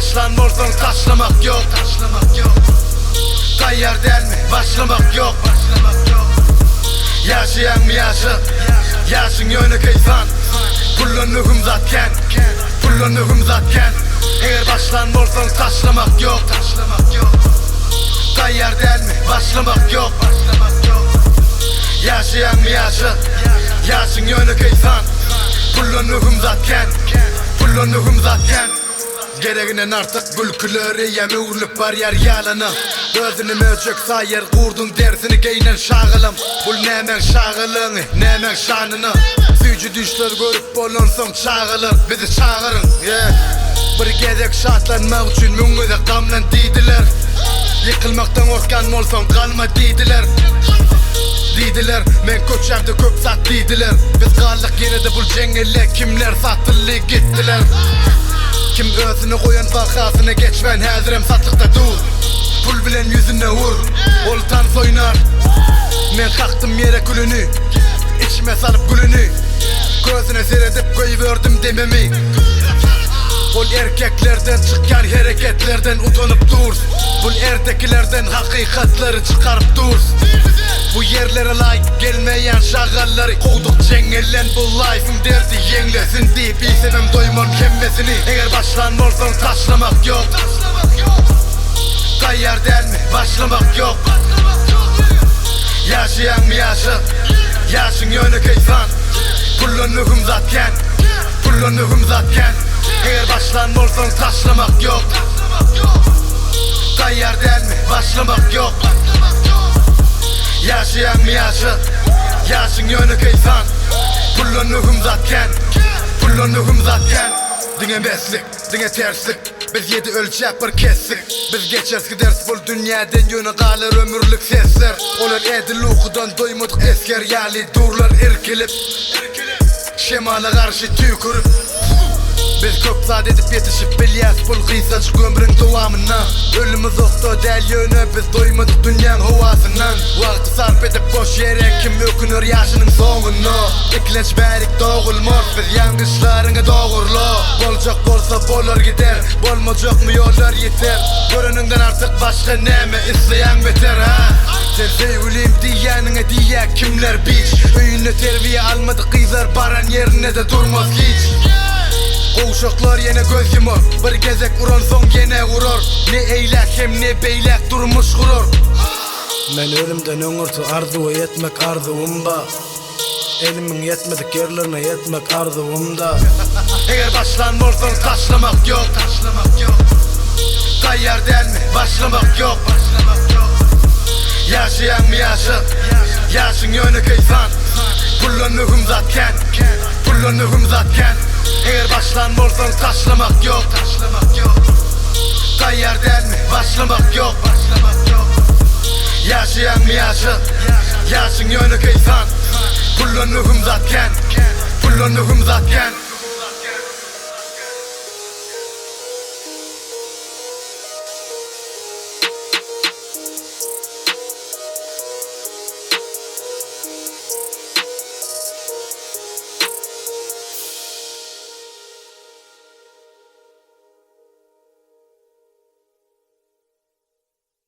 başlanmorsan taşlamak yok. Tayyar değil mi? Başlamak yok. Yaşayan mı yaşa? Yaşın yönü keyfan. Kullanıyorum zatken. Kullanıyorum zatken. Eğer başlanmorsan taşlamak yok. Tayyar değil mi? Başlamak yok. Yaşayan mı yaşa? Yaşın yönü keyfan. Kullanıyorum zatken. Kullanıyorum zatken. Gereğinen artık gülküleri yemi uğurlup var yer yalanı. Özünü möcek sayır kurdun dersini geynen şağılım. Bul nemen şağılını, nemen şanını. Süycü düşler görüp bolon son çağılır. Bizi çağırın, Bir gezek şartlanmak için müngüde kamlan deydiler. Yıkılmaktan orkan molson kalma deydiler. Deydiler, men köçerdi köp sat deydiler. Biz kaldık yine de bul cengelle kimler satıllı gittiler. Kim özünü koyan vakasını geçmen hazırım satlıkta dur. Pul bilen yüzüne vur, oltan soynar. Men kalktım yere külünü, içime salıp gülünü. Gözüne seyredip koyuverdüm dememi. Ol erkeklerden çıkan hareketlerden utanıp dur. Bul erdekilerden hakikatları çıkarıp dur. Bu yerlere layık gelmeyen şagalları kovduk cengellen bu life'ın derdi yenglesin deyip istemem doymam kemmesini. Eğer başlanmorsan taşlamak yok. Tayyar değil mi? Başlamak yok. Yaşayan mı yaşa? Yaşın yönü keyfan. Kullanıyorum zatken. Kullanıyorum zatken. Eğer başlanmorsan taşlamak yok. Tayyar değil mi? Başlamak yok. Yaşayan mı yaşa? Yaşın yönü keyfan. Kullanıyorum zatken. Kullanıyorum zatken. Dine meslik, dine terslik. Biz 7 ölçek bir kesik. Biz geçerski ders bul dünyadan yönü kalır ömürlük sesler. Onlar edil okudan doymadık esker yali durlar irkilip. Şemala karşı tükürüp. Biz köp zat edip yetişip bilyas bul kıysaç ömrün devamına. Ölümüz okta del yönü biz doymadık dünyanın havasından. Vakti sarf edip boş yere kim ökünür yaşının sonunu. İklenç berik doğulmaz biz yanlışlarını doğurlu. Bolcak bolsa bolur gider, bolmacak mı yollar yeter. Görününden artık başka neme isteyen beter ha. Sen sevgilim diyenine diye kimler biç. Öyünle terbiye almadı kızlar baran yerine de durmaz hiç. Uşaklar yine göz yumur. Bir gezek uran son yine vurur. Ne eylek hem ne beylek durmuş kurur. Men ölümden öngürtü arzuya yetmek arzuumda. Elimin yetmedik yerlerine yetmek arzuumda. Eğer başlanmorsan taşlamak yok. Tayyar değil mi? Başlamak yok. Yaşayan mı yaşa? Yaşın yönü keyfan. Kullanıyorum zatken. Kullanıyorum zatken. Eğer başlanmorsan taşlamak yok. Tayyar değil mi? Başlamak yok. Yaşayan mı yaşa? Yaşın yönü keyfan. Kullanıyorum zatken. Kullanıyorum zatken.